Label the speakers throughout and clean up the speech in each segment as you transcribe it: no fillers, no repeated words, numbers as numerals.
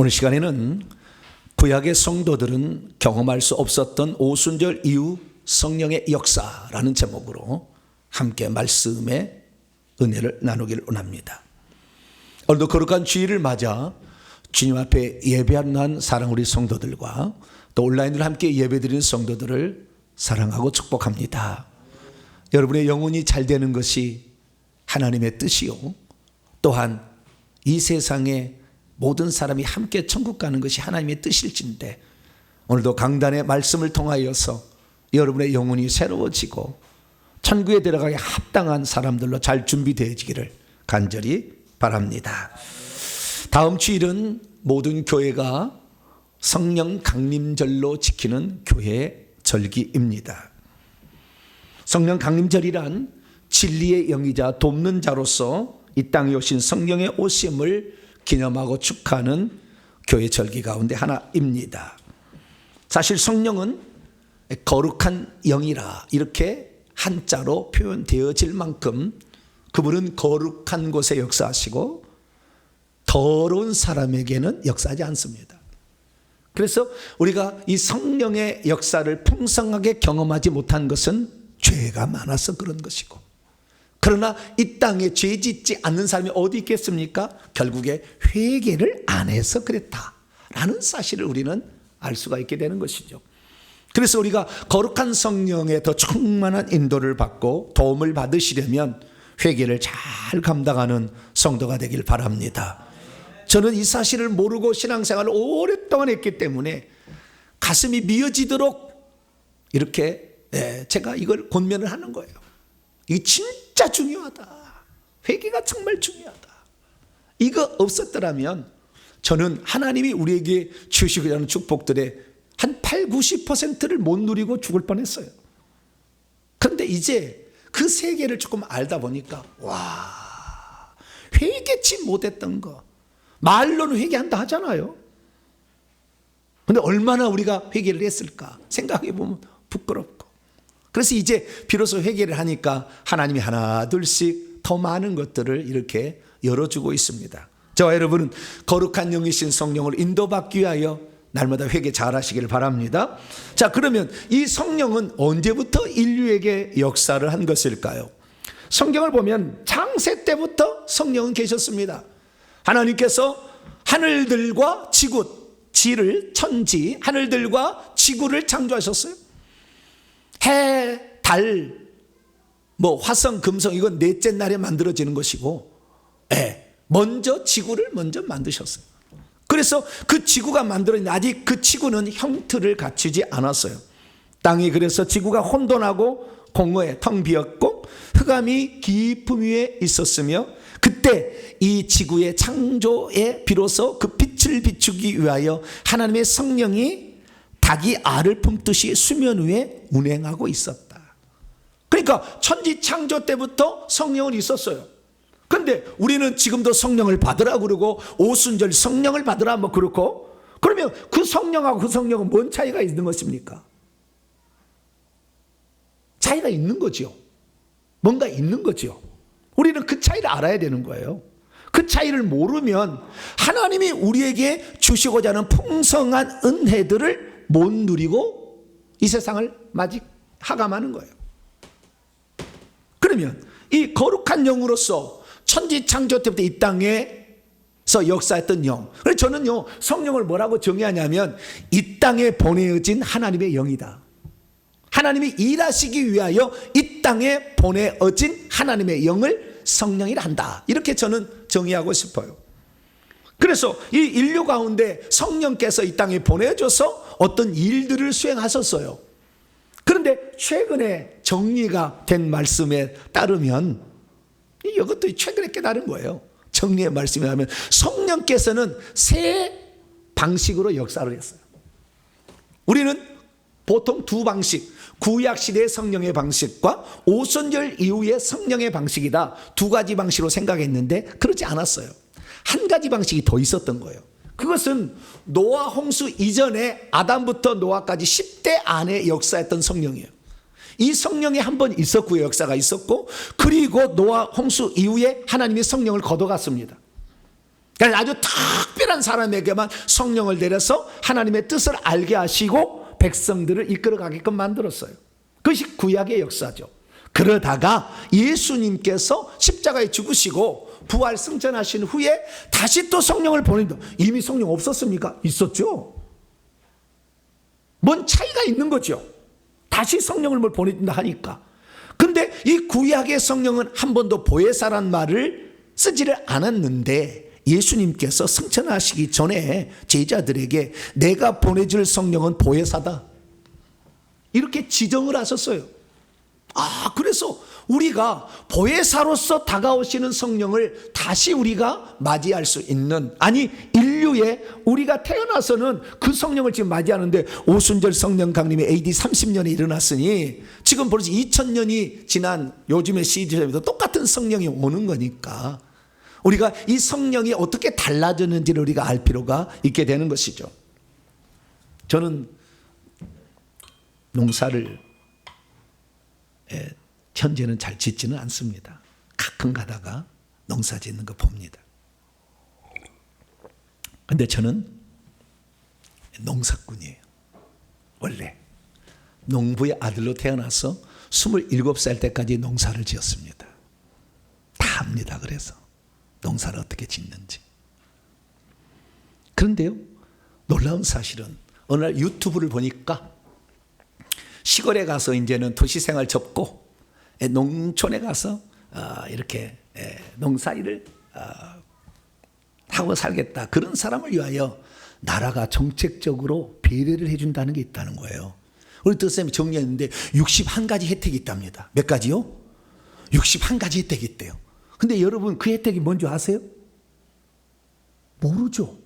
Speaker 1: 오늘 시간에는 구약의 성도들은 경험할 수 없었던 오순절 이후 성령의 역사라는 제목으로 함께 말씀의 은혜를 나누기를 원합니다. 오늘도 거룩한 주일을 맞아 주님 앞에 예배하는 사랑 우리 성도들과 또 온라인으로 함께 예배드리는 성도들을 사랑하고 축복합니다. 여러분의 영혼이 잘 되는 것이 하나님의 뜻이요, 또한 이 세상에 모든 사람이 함께 천국 가는 것이 하나님의 뜻일진데, 오늘도 강단의 말씀을 통하여서 여러분의 영혼이 새로워지고 천국에 들어가기 합당한 사람들로 잘 준비되어지기를 간절히 바랍니다. 다음 주일은 모든 교회가 성령 강림절로 지키는 교회 절기입니다. 성령 강림절이란 진리의 영이자 돕는 자로서 이 땅에 오신 성령의 오심을 기념하고 축하하는 교회 절기 가운데 하나입니다. 사실 성령은 거룩한 영이라 이렇게 한자로 표현되어질 만큼 그분은 거룩한 곳에 역사하시고 더러운 사람에게는 역사하지 않습니다. 그래서 우리가 이 성령의 역사를 풍성하게 경험하지 못한 것은 죄가 많아서 그런 것이고, 그러나 이 땅에 죄 짓지 않는 사람이 어디 있겠습니까? 결국에 회개를 안 해서 그랬다라는 사실을 우리는 알 수가 있게 되는 것이죠. 그래서 우리가 거룩한 성령의 더 충만한 인도를 받고 도움을 받으시려면 회개를 잘 감당하는 성도가 되길 바랍니다. 저는 이 사실을 모르고 신앙생활을 오랫동안 했기 때문에 가슴이 미어지도록 이렇게 제가 이걸 권면을 하는 거예요. 이게 진짜 중요하다. 회개가 정말 중요하다. 이거 없었더라면 저는 하나님이 우리에게 주시고자 하는 축복들의 한 80~90%를 못 누리고 죽을 뻔했어요. 그런데 이제 그 세계를 조금 알다 보니까 와, 회개치 못했던 거 말로는 회개한다 하잖아요. 그런데 얼마나 우리가 회개를 했을까 생각해 보면 부끄럽고, 그래서 이제 비로소 회개를 하니까 하나님이 하나 둘씩 더 많은 것들을 이렇게 열어주고 있습니다. 저와 여러분은 거룩한 영이신 성령을 인도받기 위하여 날마다 회개 잘 하시기를 바랍니다. 자, 그러면 이 성령은 언제부터 인류에게 역사를 한 것일까요? 성경을 보면 창세 때부터 성령은 계셨습니다. 하나님께서 하늘들과 지구, 지를 천지, 하늘들과 지구를 창조하셨어요. 해, 달, 화성, 금성, 이건 넷째 날에 만들어지는 것이고, 먼저 지구를 먼저 만드셨어요. 그래서 그 지구가 만들어졌는데 아직 그 지구는 형틀을 갖추지 않았어요. 땅이 그래서 지구가 혼돈하고 공허에 텅 비었고 흑암이 깊음 위에 있었으며, 그때 이 지구의 창조에 비로소 그 빛을 비추기 위하여 하나님의 성령이 닭이 알을 품듯이 수면 위에 운행하고 있었다. 그러니까 천지 창조 때부터 성령은 있었어요. 그런데 우리는 지금도 성령을 받으라 그러고 오순절 성령을 받으라 그렇고, 그러면 그 성령하고 그 성령은 뭔 차이가 있는 것입니까? 차이가 있는 거죠. 뭔가 있는 거죠. 우리는 그 차이를 알아야 되는 거예요. 그 차이를 모르면 하나님이 우리에게 주시고자 하는 풍성한 은혜들을 못 누리고 이 세상을 하감하는 거예요. 그러면 이 거룩한 영으로서 천지 창조 때부터 이 땅에서 역사했던 영, 그래서 저는요 성령을 뭐라고 정의하냐면 이 땅에 보내어진 하나님의 영이다. 하나님이 일하시기 위하여 이 땅에 보내어진 하나님의 영을 성령이라 한다. 이렇게 저는 정의하고 싶어요. 그래서 이 인류 가운데 성령께서 이 땅에 보내줘서 어떤 일들을 수행하셨어요. 그런데 최근에 정리가 된 말씀에 따르면, 이것도 최근에 깨달은 거예요. 정리의 말씀에 하면 성령께서는 세 방식으로 역사를 했어요. 우리는 보통 두 방식, 구약시대의 성령의 방식과 오순절 이후의 성령의 방식이다, 두 가지 방식으로 생각했는데 그렇지 않았어요. 한 가지 방식이 더 있었던 거예요. 그것은 노아 홍수 이전에 아담부터 노아까지 10대 안에 역사했던 성령이에요. 이 성령이 한 번 있었고요, 역사가 있었고, 그리고 노아 홍수 이후에 하나님이 성령을 걷어갔습니다. 그러니까 아주 특별한 특별한 사람에게만 성령을 내려서 하나님의 뜻을 알게 하시고 백성들을 이끌어가게끔 만들었어요. 그것이 구약의 역사죠. 그러다가 예수님께서 십자가에 죽으시고 부활 승천하신 후에 다시 또 성령을 보낸다. 이미 성령 없었습니까? 있었죠. 뭔 차이가 있는 거죠. 다시 성령을 보낸다 하니까. 근데 이 구약의 성령은 한 번도 보혜사란 말을 쓰지를 않았는데 예수님께서 승천하시기 전에 제자들에게 내가 보내줄 성령은 보혜사다, 이렇게 지정을 하셨어요. 그래서 우리가 보혜사로서 다가오시는 성령을 다시 우리가 맞이할 수 있는, 아니 인류에 우리가 태어나서는 그 성령을 지금 맞이하는데, 오순절 성령 강림이 AD 30년에 일어났으니 지금 벌써 2000년이 지난 요즘의 시점에도 똑같은 성령이 오는 거니까 우리가 이 성령이 어떻게 달라졌는지를 우리가 알 필요가 있게 되는 것이죠. 저는 농사를 현재는 잘 짓지는 않습니다. 가끔 가다가 농사 짓는 거 봅니다. 근데 저는 농사꾼이에요. 원래 농부의 아들로 태어나서 27살 때까지 농사를 지었습니다. 다 압니다. 그래서 농사를 어떻게 짓는지. 그런데요, 놀라운 사실은 어느 날 유튜브를 보니까 시골에 가서 이제는 도시생활 접고 농촌에 가서 이렇게 농사일을 하고 살겠다, 그런 사람을 위하여 나라가 정책적으로 배려를 해준다는 게 있다는 거예요. 우리 뜻쌤이 정리했는데 61가지 혜택이 있답니다. 몇 가지요? 61가지 혜택이 있대요. 근데 여러분 그 혜택이 뭔지 아세요? 모르죠.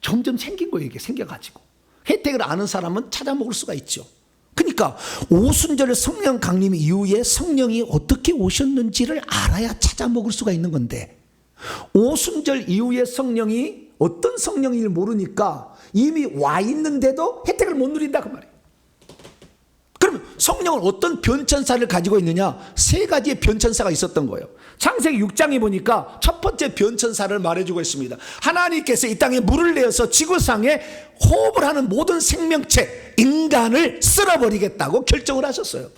Speaker 1: 점점 생긴 거예요. 이게 생겨가지고. 혜택을 아는 사람은 찾아 먹을 수가 있죠. 그러니까 오순절 성령 강림 이후에 성령이 어떻게 오셨는지를 알아야 찾아 먹을 수가 있는 건데, 오순절 이후에 성령이 어떤 성령인지 모르니까 이미 와 있는데도 혜택을 못 누린다 그 말이에요. 그럼 성령은 어떤 변천사를 가지고 있느냐? 3가지의 변천사가 있었던 거예요. 창세기 6장에 보니까 첫 번째 변천사를 말해주고 있습니다. 하나님께서 이 땅에 물을 내어서 지구상에 호흡을 하는 모든 생명체, 인간을 쓸어버리겠다고 결정을 하셨어요.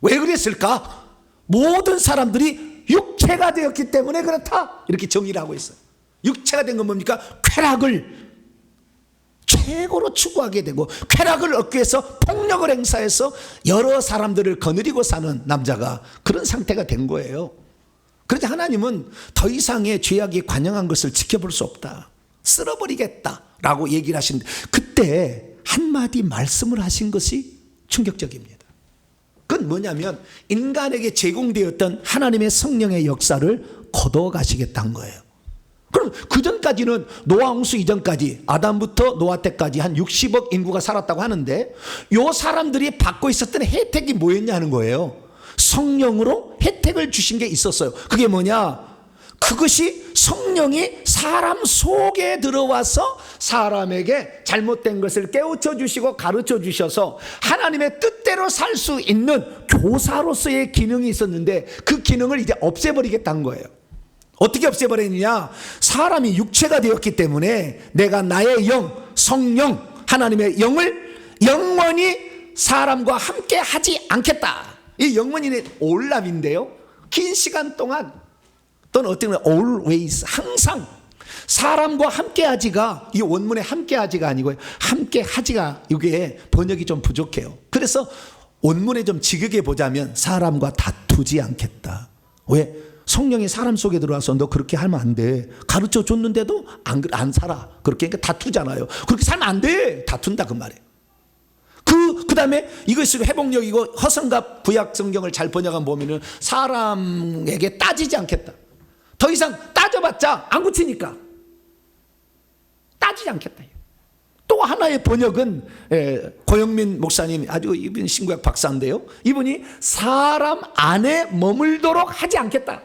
Speaker 1: 왜 그랬을까? 모든 사람들이 육체가 되었기 때문에 그렇다, 이렇게 정의를 하고 있어요. 육체가 된 건 뭡니까? 쾌락을 최고로 추구하게 되고, 쾌락을 얻기 위해서 폭력을 행사해서 여러 사람들을 거느리고 사는 남자가 그런 상태가 된 거예요. 그래서 하나님은 더 이상의 죄악이 관영한 것을 지켜볼 수 없다, 쓸어버리겠다라고 얘기를 하시는데, 그때 한마디 말씀을 하신 것이 충격적입니다. 그건 뭐냐면 인간에게 제공되었던 하나님의 성령의 역사를 거둬가시겠다는 거예요. 그럼 그 전까지는 노아 홍수 이전까지, 아담부터 노아 때까지 한 60억 인구가 살았다고 하는데, 요 사람들이 받고 있었던 혜택이 뭐였냐는 거예요. 성령으로 혜택을 주신 게 있었어요. 그게 뭐냐? 그것이 성령이 사람 속에 들어와서 사람에게 잘못된 것을 깨우쳐 주시고 가르쳐 주셔서 하나님의 뜻대로 살 수 있는 교사로서의 기능이 있었는데, 그 기능을 이제 없애버리겠다는 거예요. 어떻게 없애버리느냐? 사람이 육체가 되었기 때문에 내가 나의 영, 성령, 하나님의 영을 영원히 사람과 함께 하지 않겠다. 이 영원히는 올람인데요, 긴 시간 동안, 또는 어떻게 보면 always, 항상 사람과 함께 하지가, 이 원문에 함께 하지가 아니고요, 함께 하지가, 이게 번역이 좀 부족해요. 그래서 원문에 좀 직역해 보자면 사람과 다투지 않겠다. 왜? 성령이 사람 속에 들어와서 너 그렇게 하면 안 돼, 가르쳐 줬는데도 안 살아, 그렇게 하니까 다투잖아요. 그렇게 살면 안 돼, 다툰다 그 말이에요. 그 다음에 이것이 회복력이고, 허성갑 구약 성경을 잘 번역한 보면은 사람에게 따지지 않겠다. 더 이상 따져봤자 안 고치니까 따지지 않겠다. 또 하나의 번역은 고영민 목사님, 아주 이분 신구약 박사인데요, 이분이 사람 안에 머물도록 하지 않겠다.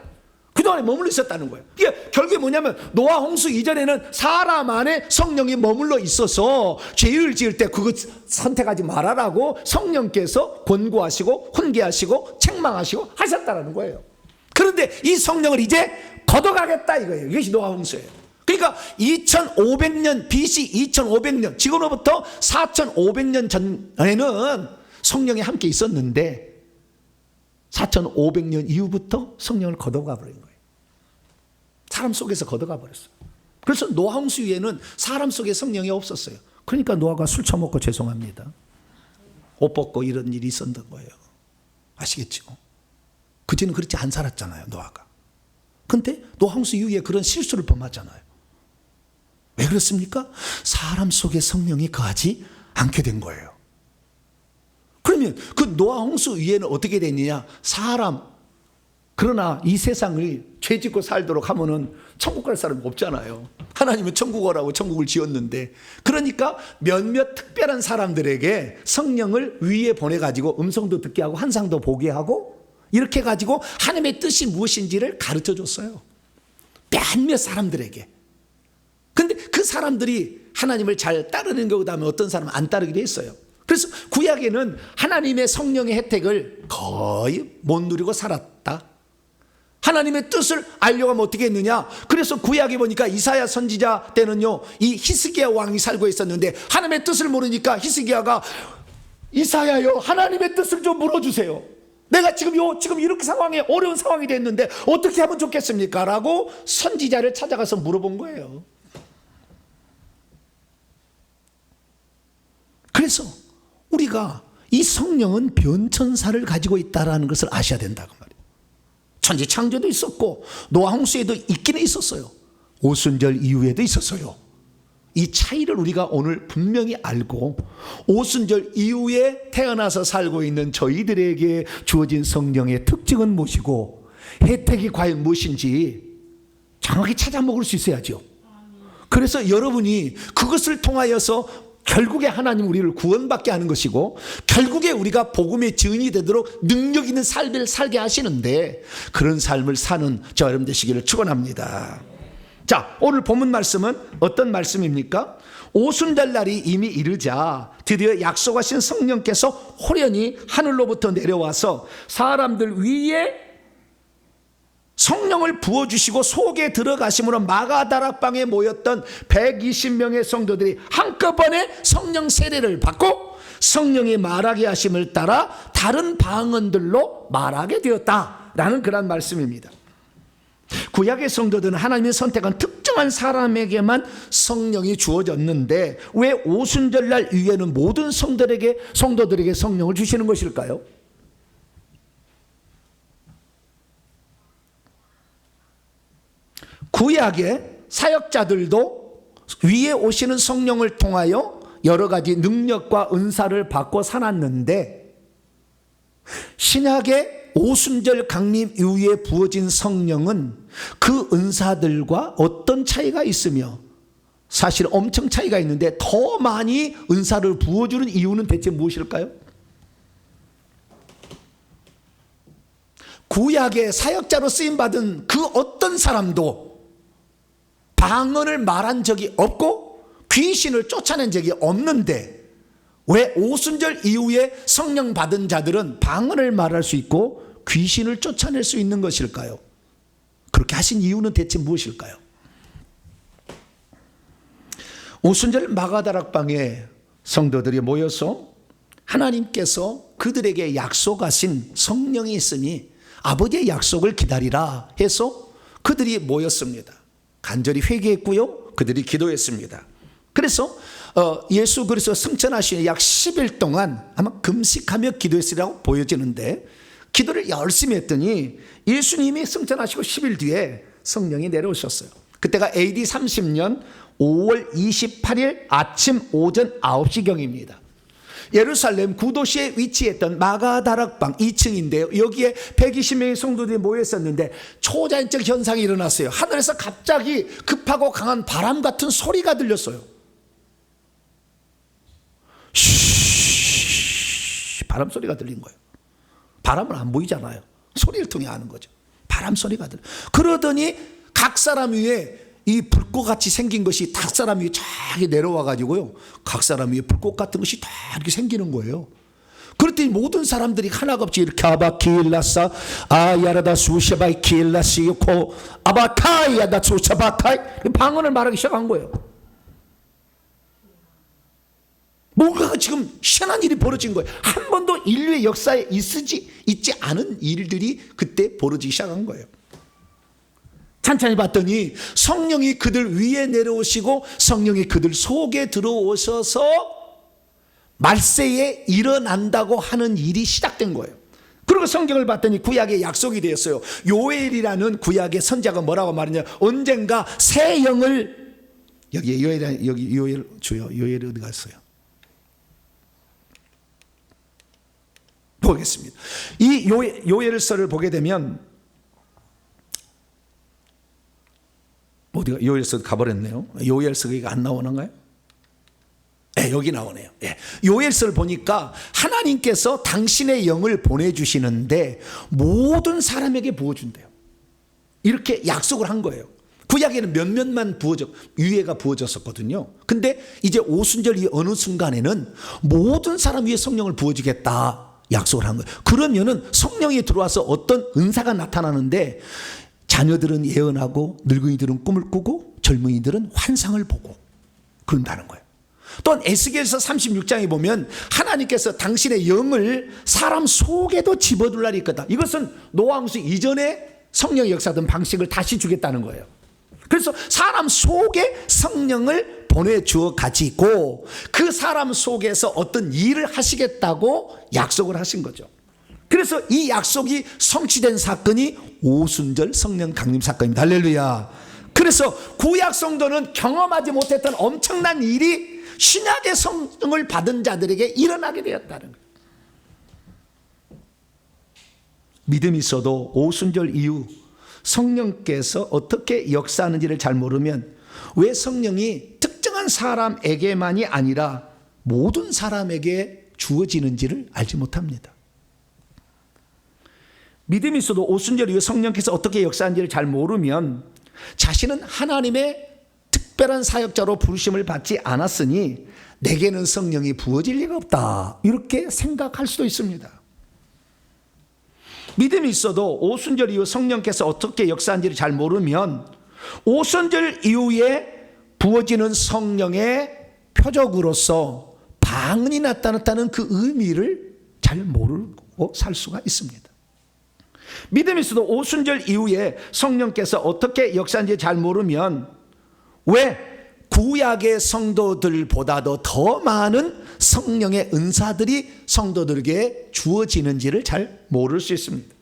Speaker 1: 그동안에 머물러 있었다는 거예요. 이게 결국에 뭐냐면 노아 홍수 이전에는 사람 안에 성령이 머물러 있어서 죄를 지을 때 그거 선택하지 말아라고 성령께서 권고하시고 훈계하시고 책망하시고 하셨다는 거예요. 그런데 이 성령을 이제 걷어가겠다 이거예요. 이것이 노아 홍수예요. 그러니까 2500년 BC 2500년 지금으로부터 4500년 전에는 성령이 함께 있었는데 4500년 이후부터 성령을 걷어가 버린 거예요. 사람 속에서 걷어가 버렸어요. 그래서 노아 홍수 위에는 사람 속에 성령이 없었어요. 그러니까 노아가 술 처먹고 죄송합니다. 옷 벗고 이런 일이 있었던 거예요. 아시겠죠? 그때는 그렇지 안 살았잖아요, 노아가. 근데 노아 홍수 이후에 그런 실수를 범하잖아요. 왜 그렇습니까? 사람 속에 성령이 거하지 않게 된 거예요. 그러면 그 노아 홍수 위에는 어떻게 됐느냐? 사람, 그러나 이 세상을 죄 짓고 살도록 하면은 천국 갈 사람이 없잖아요. 하나님은 천국 오라고 천국을 지었는데, 그러니까 몇몇 특별한 사람들에게 성령을 위에 보내가지고 음성도 듣게 하고 환상도 보게 하고 이렇게 가지고 하나님의 뜻이 무엇인지를 가르쳐 줬어요. 몇몇 사람들에게. 근데 그 사람들이 하나님을 잘 따르는 경우도 하면 어떤 사람은 안 따르기도 했어요. 그래서 구약에는 하나님의 성령의 혜택을 거의 못 누리고 살았다. 하나님의 뜻을 알려고 하면 어떻게 했느냐? 그래서 구약에 보니까 이사야 선지자 때는요, 이 히스기야 왕이 살고 있었는데 하나님의 뜻을 모르니까 히스기야가 이사야요, 하나님의 뜻을 좀 물어주세요. 내가 지금 이렇게 어려운 상황이 됐는데 어떻게 하면 좋겠습니까? 라고 선지자를 찾아가서 물어본 거예요. 그래서 우리가 이 성령은 변천사를 가지고 있다는 것을 아셔야 된다고 말이에요. 천지 창조도 있었고 노아 홍수에도 있기는 있었어요. 오순절 이후에도 있었어요. 이 차이를 우리가 오늘 분명히 알고 오순절 이후에 태어나서 살고 있는 저희들에게 주어진 성령의 특징은 무엇이고 혜택이 과연 무엇인지 정확히 찾아 먹을 수 있어야죠. 그래서 여러분이 그것을 통하여서 결국에 하나님 우리를 구원받게 하는 것이고 결국에 우리가 복음의 증인이 되도록 능력 있는 삶을 살게 하시는데 그런 삶을 사는 저 여러분 되시기를 축원합니다. 자, 오늘 본문 말씀은 어떤 말씀입니까? 오순절 날이 이미 이르자 드디어 약속하신 성령께서 호련히 하늘로부터 내려와서 사람들 위에 성령을 부어주시고 속에 들어가심으로 마가다락방에 모였던 120명의 성도들이 한꺼번에 성령 세례를 받고 성령이 말하게 하심을 따라 다른 방언들로 말하게 되었다라는 그런 말씀입니다. 구약의 성도들은 하나님이 선택한 특정한 사람에게만 성령이 주어졌는데 왜 오순절날 위에는 모든 성도들에게 성령을 주시는 것일까요? 구약의 사역자들도 위에 오시는 성령을 통하여 여러 가지 능력과 은사를 받고 살았는데 신약의 오순절 강림 이후에 부어진 성령은 그 은사들과 어떤 차이가 있으며 사실 엄청 차이가 있는데 더 많이 은사를 부어주는 이유는 대체 무엇일까요? 구약의 사역자로 쓰임받은 그 어떤 사람도 방언을 말한 적이 없고 귀신을 쫓아낸 적이 없는데 왜 오순절 이후에 성령 받은 자들은 방언을 말할 수 있고 귀신을 쫓아낼 수 있는 것일까요? 그렇게 하신 이유는 대체 무엇일까요? 오순절 마가다락방에 성도들이 모여서 하나님께서 그들에게 약속하신 성령이 있으니 아버지의 약속을 기다리라 해서 그들이 모였습니다. 간절히 회개했고요. 그들이 기도했습니다. 그래서 예수 그리스도 승천하신 약 10일 동안 아마 금식하며 기도했으리라고 보여지는데 기도를 열심히 했더니 예수님이 승천하시고 10일 뒤에 성령이 내려오셨어요. 그때가 AD 30년 5월 28일 아침 오전 9시경입니다. 예루살렘 구도시에 위치했던 마가다락방 2층인데요. 여기에 120명의 성도들이 모였었는데 초자연적 현상이 일어났어요. 하늘에서 갑자기 급하고 강한 바람 같은 소리가 들렸어요. 바람 소리가 들린 거예요. 바람은 안 보이잖아요. 소리를 통해 아는 거죠. 바람 소리가 들려. 그러더니 각 사람 위에 이 불꽃같이 생긴 것이 각 사람 위에 쫙 내려와 가지고요. 각 사람 위에 불꽃 같은 것이 다 이렇게 생기는 거예요. 그랬더니 모든 사람들이 하나가 없이 이렇게 아바키일라사 아야라다 수샤바이 키일라시요코 아바카이야다 수샤바카이 방언을 말하기 시작한 거예요. 뭔가가 지금 희한한 일이 벌어진 거예요. 한 번도 인류의 역사에 있지 않은 일들이 그때 벌어지기 시작한 거예요. 찬찬히 봤더니 성령이 그들 위에 내려오시고 성령이 그들 속에 들어오셔서 말세에 일어난다고 하는 일이 시작된 거예요. 그리고 성경을 봤더니 구약에 약속이 되었어요. 요엘이라는 구약의 선자가 뭐라고 말하냐, 언젠가 새 영을, 여기 요엘 주요, 요엘이 어디 갔어요? 보겠습니다. 이 요엘서를 보게 되면 어디가 요엘서 가버렸네요. 요엘서가 안 나오는가요? 네, 여기 나오네요. 네. 요엘서를 보니까 하나님께서 당신의 영을 보내주시는데 모든 사람에게 부어준대요. 이렇게 약속을 한 거예요. 구약에는 몇몇만 유예가 부어졌었거든요. 근데 이제 오순절 이 어느 순간에는 모든 사람 위에 성령을 부어주겠다 약속을 한 거예요. 그러면은 성령이 들어와서 어떤 은사가 나타나는데 자녀들은 예언하고 늙은이들은 꿈을 꾸고 젊은이들은 환상을 보고 그런다는 거예요. 또한 에스겔서 36장에 보면 하나님께서 당신의 영을 사람 속에도 집어둘 날이 있거든. 이것은 노아 홍수 이전에 성령의 역사던 방식을 다시 주겠다는 거예요. 그래서 사람 속에 성령을 보내주어 가지고 그 사람 속에서 어떤 일을 하시겠다고 약속을 하신 거죠. 그래서 이 약속이 성취된 사건이 오순절 성령 강림 사건입니다. 할렐루야. 그래서 구약 성도는 경험하지 못했던 엄청난 일이 신약의 성령을 받은 자들에게 일어나게 되었다는 거예요. 믿음이 있어도 오순절 이후 성령께서 어떻게 역사하는지를 잘 모르면 왜 성령이 특정한 사람에게만이 아니라 모든 사람에게 주어지는지를 알지 못합니다. 믿음이 있어도 오순절 이후 성령께서 어떻게 역사하는지를 잘 모르면 자신은 하나님의 특별한 사역자로 부르심을 받지 않았으니 내게는 성령이 부어질 리가 없다, 이렇게 생각할 수도 있습니다. 믿음이 있어도 오순절 이후 성령께서 어떻게 역사하는지를 잘 모르면 오순절 이후에 부어지는 성령의 표적으로서 방언이 나타났다는 그 의미를 잘 모르고 살 수가 있습니다. 믿음이 있어도 오순절 이후에 성령께서 어떻게 역사하는지 잘 모르면 왜 구약의 성도들보다도 더 많은 성령의 은사들이 성도들에게 주어지는지를 잘 모를 수 있습니다.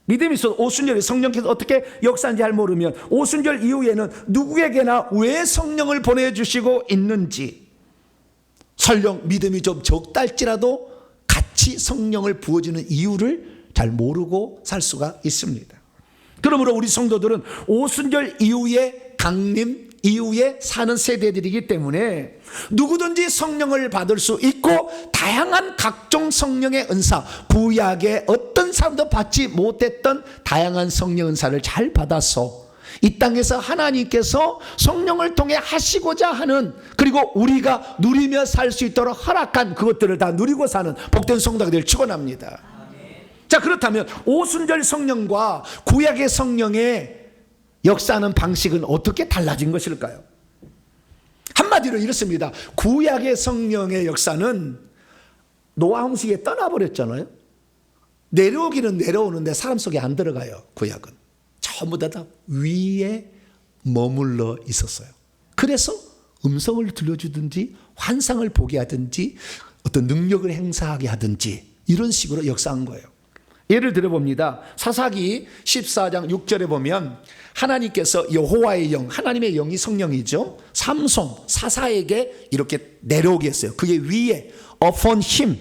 Speaker 1: 믿음이 있어도 오순절에 성령께서 어떻게 역사하는지 잘 모르면 오순절 이후에는 누구에게나 왜 성령을 보내주시고 있는지, 설령 믿음이 좀 적다 할지라도 같이 성령을 부어주는 이유를 잘 모르고 살 수가 있습니다. 그러므로 우리 성도들은 오순절 이후에 강림 이후에 사는 세대들이기 때문에 누구든지 성령을 받을 수 있고 다양한 각종 성령의 은사, 구약의 어떤 사람도 받지 못했던 다양한 성령 은사를 잘 받아서 이 땅에서 하나님께서 성령을 통해 하시고자 하는, 그리고 우리가 누리며 살 수 있도록 허락한 그것들을 다 누리고 사는 복된 성도가 되길 축원합니다. 자, 그렇다면 오순절 성령과 구약의 성령의 역사하는 방식은 어떻게 달라진 것일까요? 한마디로 이렇습니다. 구약의 성령의 역사는 노아 홍수에 떠나버렸잖아요. 내려오기는 내려오는데 사람 속에 안 들어가요. 구약은 전부 다 위에 머물러 있었어요. 그래서 음성을 들려주든지 환상을 보게 하든지 어떤 능력을 행사하게 하든지 이런 식으로 역사한 거예요. 예를 들어봅니다. 사사기 14장 6절에 보면 하나님께서 여호와의 영, 하나님의 영이 성령이죠, 삼손 사사에게 이렇게 내려오게 했어요. 그의 위에 upon him,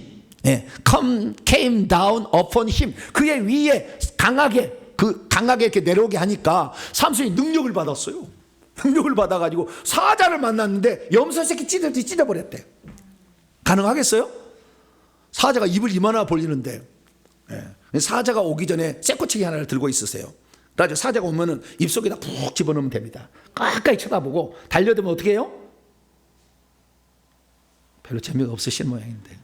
Speaker 1: came down upon him, 그의 위에 강하게 이렇게 내려오게 하니까 삼손이 능력을 받았어요. 능력을 받아가지고 사자를 만났는데 염소새끼 찢어버렸대. 가능하겠어요? 사자가 입을 이만하나 벌리는데, 사자가 오기 전에 쇠꼬치기 하나를 들고 있으세요. 그래서 사자가 오면은 입속에다 푹 집어넣으면 됩니다. 가까이 쳐다보고 달려들면 어떻게 해요? 별로 재미가 없으신 모양인데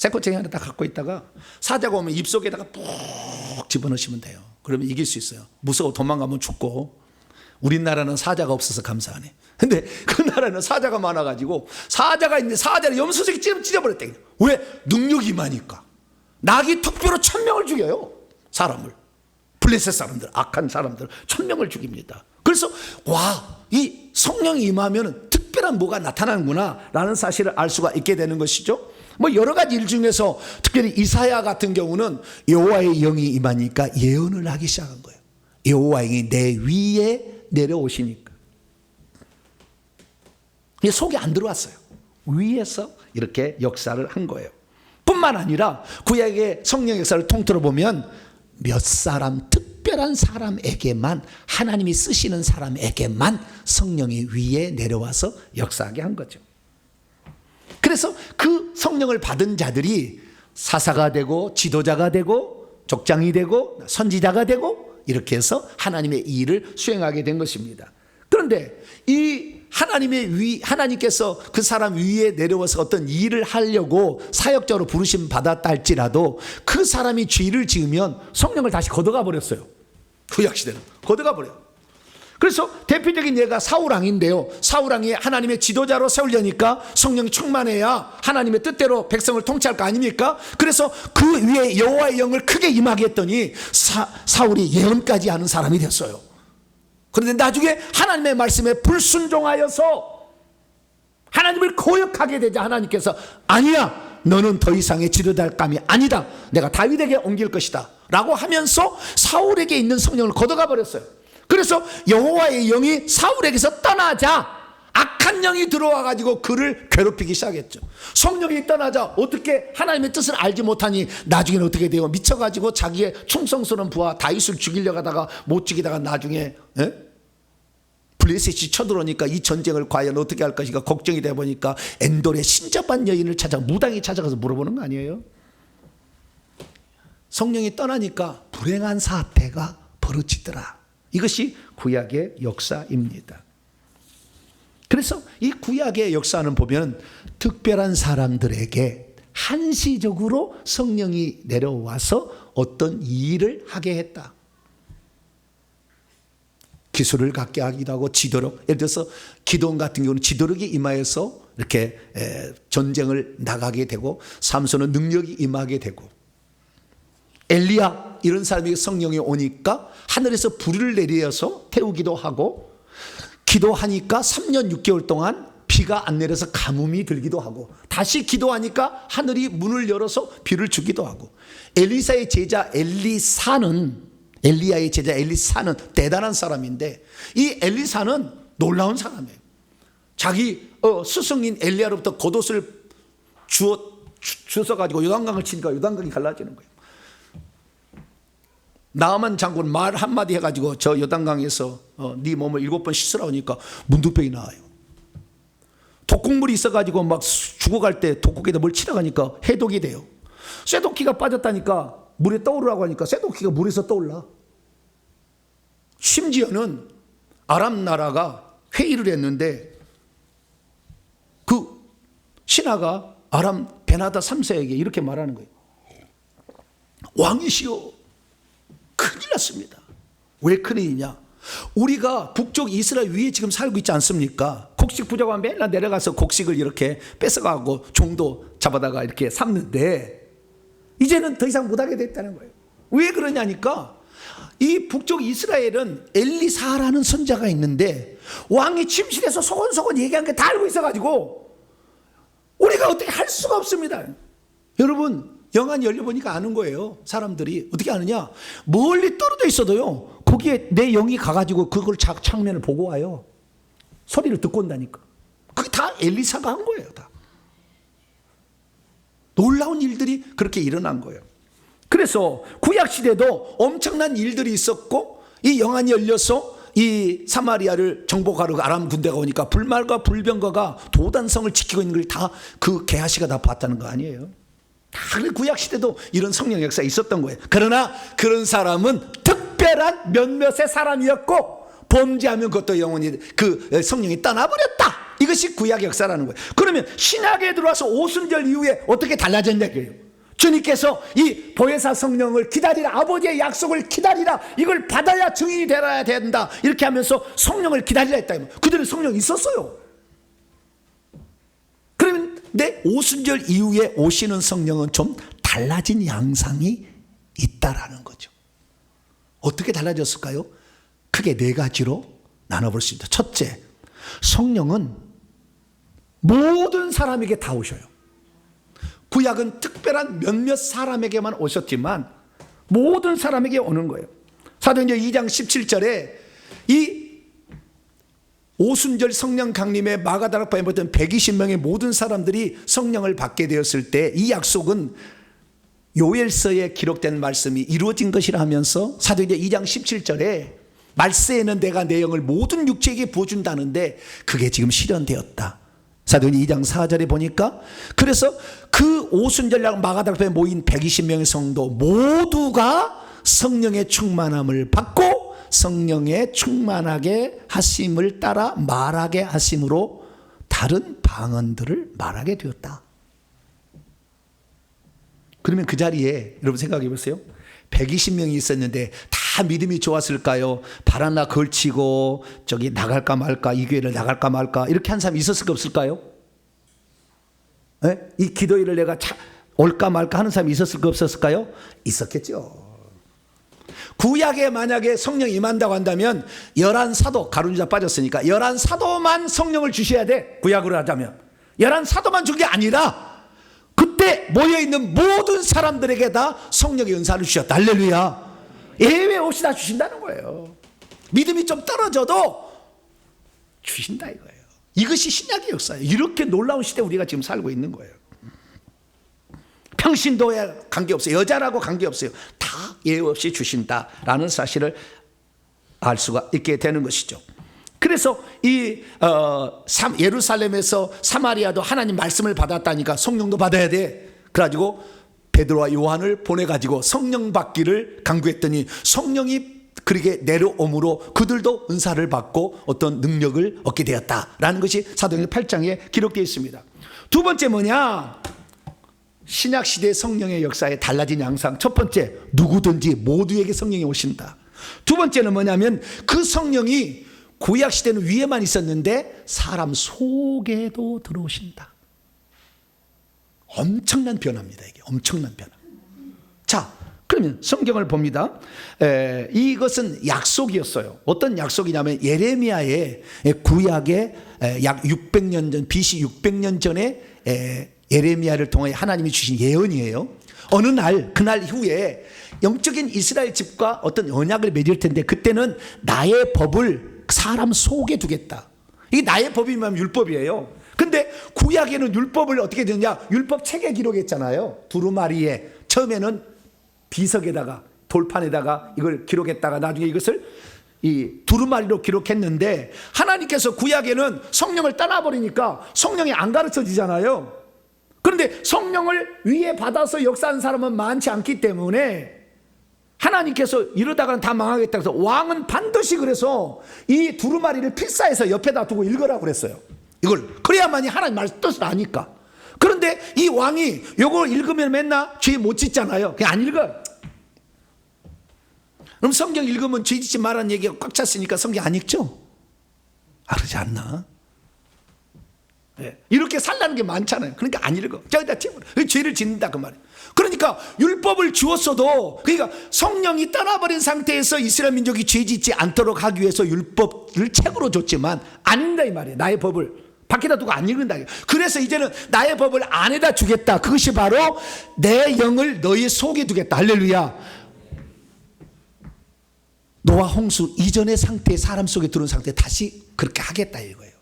Speaker 1: 새꼬챙이 하나 딱 갖고 있다가 사자가 오면 입속에다가 푹 집어넣으시면 돼요. 그러면 이길 수 있어요. 무서워 도망가면 죽고. 우리나라는 사자가 없어서 감사하네. 근데 그 나라는 사자가 많아가지고 사자가 있는데 사자를 염소새끼 찢어버렸대. 왜? 능력이 많으니까. 낙이 특별로 1000명을 죽여요. 사람을. 블레셋 사람들, 악한 사람들 1000명을 죽입니다. 그래서 와, 이 성령이 임하면 특별한 뭐가 나타나는구나 라는 사실을 알 수가 있게 되는 것이죠. 뭐 여러 가지 일 중에서 특별히 이사야 같은 경우는 여호와의 영이 임하니까 예언을 하기 시작한 거예요. 여호와의 영이 내 위에 내려오시니까. 이게 속에 안 들어왔어요. 위에서 이렇게 역사를 한 거예요. 뿐만 아니라 구약의 성령 역사를 통틀어 보면 몇 사람, 특별한 사람에게만, 하나님이 쓰시는 사람에게만 성령이 위에 내려와서 역사하게 한 거죠. 그래서 그 성령을 받은 자들이 사사가 되고 지도자가 되고 족장이 되고 선지자가 되고 이렇게 해서 하나님의 일을 수행하게 된 것입니다. 그런데 이 하나님께서 그 사람 위에 내려와서 어떤 일을 하려고 사역자로 부르심 받았다 할지라도 그 사람이 죄를 지으면 성령을 다시 걷어가 버렸어요. 구약시대는 걷어가 버려요. 그래서 대표적인 예가 사울왕인데요. 사울왕이 하나님의 지도자로 세우려니까 성령이 충만해야 하나님의 뜻대로 백성을 통치할 거 아닙니까? 그래서 그 위에 여호와의 영을 크게 임하게 했더니 사울이 예언까지 하는 사람이 됐어요. 그런데 나중에 하나님의 말씀에 불순종하여서 하나님을 거역하게 되자 하나님께서 아니야, 너는 더 이상의 지도자일 감이 아니다, 내가 다윗에게 옮길 것이다 라고 하면서 사울에게 있는 성령을 걷어가 버렸어요. 그래서 여호와의 영이 사울에게서 떠나자 악한 영이 들어와 가지고 그를 괴롭히기 시작했죠. 성령이 떠나자 어떻게 하나님의 뜻을 알지 못하니 나중에는 어떻게 돼요? 미쳐가지고 자기의 충성스러운 부하 다윗을 죽이려고 하다가 못 죽이다가 나중에 블레셋이 쳐들어오니까 이 전쟁을 과연 어떻게 할 것인가 걱정이 돼 보니까 엔돌의 신접한 여인을 찾아 무당이 찾아가서 물어보는 거 아니에요? 성령이 떠나니까 불행한 사태가 벌어지더라. 이것이 구약의 역사입니다. 그래서 이 구약의 역사는 보면 특별한 사람들에게 한시적으로 성령이 내려와서 어떤 일을 하게 했다. 기술을 갖게 하기도 하고 지도력, 예를 들어서 기도원 같은 경우는 지도력이 임하여서 이렇게 전쟁을 나가게 되고 삼손은 능력이 임하게 되고 엘리야 이런 사람에게 성령이 오니까 하늘에서 불을 내려서 태우기도 하고 기도하니까 3년 6개월 동안 비가 안 내려서 가뭄이 들기도 하고 다시 기도하니까 하늘이 문을 열어서 비를 주기도 하고 엘리사의 제자 엘리야의 제자 엘리사는 대단한 사람인데 이 엘리사는 놀라운 사람이에요. 자기 스승인 엘리야로부터 겉옷을 주워가지고 요단강을 치니까 요단강이 갈라지는 거예요. 나아만 장군 말 한마디 해가지고 저 요단강에서 네 몸을 7번 씻으라 하니까 문두병이 나와요. 독국물이 있어가지고 막 죽어갈 때 독국에다 뭘 치러가니까 해독이 돼요. 쇠독기가 빠졌다니까 물에 떠오르라고 하니까 쇠독기가 물에서 떠올라. 심지어는 아람 나라가 회의를 했는데 그 신하가 아람 베나다 3세에게 이렇게 말하는 거예요. 왕이시여, 큰일 났습니다. 왜 큰일이냐? 우리가 북쪽 이스라엘 위에 지금 살고 있지 않습니까? 곡식 부족하면 맨날 내려가서 곡식을 이렇게 뺏어가고 종도 잡아다가 이렇게 삶는데 이제는 더 이상 못하게 됐다는 거예요. 왜 그러냐니까 이 북쪽 이스라엘은 엘리사라는 선자가 있는데 왕이 침실에서 소곤소곤 얘기한 게 다 알고 있어가지고 우리가 어떻게 할 수가 없습니다. 여러분 영안이 열려보니까 아는 거예요. 사람들이 어떻게 아느냐? 멀리 떨어져 있어도요 거기에 내 영이 가가지고 그걸 창면을 보고 와요. 소리를 듣고 온다니까. 그게 다 엘리사가 한 거예요. 다 놀라운 일들이 그렇게 일어난 거예요. 그래서 구약시대도 엄청난 일들이 있었고 이 영안이 열려서 이 사마리아를 정복하러 아람 군대가 오니까 불말과 불병거가 도단성을 지키고 있는 걸 다 그 게하시가 다 봤다는 거 아니에요. 다 구약시대도 이런 성령 역사가 있었던 거예요. 그러나 그런 사람은 특별한 몇몇의 사람이었고 범죄하면 그것도 영원히 그 성령이 떠나버렸다. 이것이 구약의 역사라는 거예요. 그러면 신약에 들어와서 오순절 이후에 어떻게 달라졌냐 이거예요. 주님께서 이 보혜사 성령을 기다리라, 아버지의 약속을 기다리라, 이걸 받아야 증인이 되어야 된다, 이렇게 하면서 성령을 기다리라 했다. 그들은 성령이 있었어요. 그런데 오순절 이후에 오시는 성령은 좀 달라진 양상이 있다라는 거죠. 어떻게 달라졌을까요? 크게 네 가지로 나눠볼 수 있다. 첫째, 성령은 모든 사람에게 다 오셔요. 구약은 특별한 몇몇 사람에게만 오셨지만 모든 사람에게 오는 거예요. 사도행전 2장 17절에 이 오순절 성령 강림에 마가다락방에 모였던 120명의 모든 사람들이 성령을 받게 되었을 때 이 약속은 요엘서에 기록된 말씀이 이루어진 것이라 하면서 사도행전 2장 17절에 말세에는 내가 내 영을 모든 육체에게 부어준다는데 그게 지금 실현되었다. 사도행전 2장 4절에 보니까 그래서 그 오순절날 마가다락방에 모인 120명의 성도 모두가 성령의 충만함을 받고 성령의 충만하게 하심을 따라 말하게 하심으로 다른 방언들을 말하게 되었다. 그러면 그 자리에 여러분 생각해 보세요. 120명이 있었는데 다 믿음이 좋았을까요? 발 하나 걸치고 저기 나갈까 말까, 이 교회를 나갈까 말까 이렇게 한 사람이 있었을까 없을까요? 네? 이 기도회를 내가 올까 말까 하는 사람이 있었을까 없었을까요? 있었겠죠. 구약에 만약에 성령이 임한다고 한다면 11사도, 가룟유다 빠졌으니까 11사도만 성령을 주셔야 돼. 구약으로 하자면 11사도만 준 게 아니라 그때 모여있는 모든 사람들에게 다 성령의 은사를 주셨다. 할렐루야. 예외 없이 다 주신다는 거예요. 믿음이 좀 떨어져도 주신다 이거예요. 이것이 신약의 역사예요. 이렇게 놀라운 시대에 우리가 지금 살고 있는 거예요. 평신도에 관계없어요. 여자라고 관계없어요. 다 예외 없이 주신다라는 사실을 알 수가 있게 되는 것이죠. 그래서 이 예루살렘에서 사마리아도 하나님 말씀을 받았다니까 성령도 받아야 돼. 그래가지고 베드로와 요한을 보내가지고 성령 받기를 강구했더니 성령이 그렇게 내려옴으로 그들도 은사를 받고 어떤 능력을 얻게 되었다라는 것이 사도행전 8장에 기록되어 있습니다. 두 번째 뭐냐? 신약시대 성령의 역사에 달라진 양상. 첫 번째, 누구든지 모두에게 성령이 오신다. 두 번째는 뭐냐면 그 성령이 구약시대는 위에만 있었는데 사람 속에도 들어오신다. 엄청난 변화입니다. 이게 엄청난 변화. 자, 그러면 성경을 봅니다. 이것은 약속이었어요. 어떤 약속이냐면 예레미야의 구약의 약 600년 전, BC 600년 전에 예레미야를 통해 하나님이 주신 예언이에요. 어느 날, 그날 이후에 영적인 이스라엘 집과 어떤 언약을 맺을 텐데 그때는 나의 법을 사람 속에 두겠다. 이게 나의 법이면 율법이에요. 근데 구약에는 율법을 어떻게 되느냐? 율법 책에 기록했잖아요. 두루마리에 처음에는 비석에다가 돌판에다가 이걸 기록했다가 나중에 이것을 이 두루마리로 기록했는데 하나님께서 구약에는 성령을 떠나버리니까 성령이 안 가르쳐 주잖아요. 그런데 성령을 위에 받아서 역사하는 사람은 많지 않기 때문에 하나님께서 이러다가는 다 망하겠다 해서 왕은 반드시 그래서 이 두루마리를 필사해서 옆에다 두고 읽으라고 그랬어요. 이걸 그래야만이 하나님 말씀 뜻을 아니까. 그런데 이 왕이 요거 읽으면 맨날 죄 못 짓잖아요. 그냥 안 읽어. 그럼 성경 읽으면 죄 짓지 말라는 얘기가 꽉 찼으니까 성경 안 읽죠? 그러지 않나? 네. 이렇게 살라는 게 많잖아요. 그러니까 안 읽어. 저기다 집어넣어. 죄를 짓는다 그 말이에요. 그러니까 율법을 주었어도 그러니까 성령이 떠나버린 상태에서 이스라엘 민족이 죄 짓지 않도록 하기 위해서 율법을 책으로 줬지만 안 읽는다 이 말이에요. 나의 법을 밖에다 두고 안 읽는다. 그래서 이제는 나의 법을 안에다 주겠다. 그것이 바로 내 영을 너희 속에 두겠다. 할렐루야. 노아 홍수 이전의 상태에 사람 속에 들어온 상태에 다시 그렇게 하겠다 이거예요.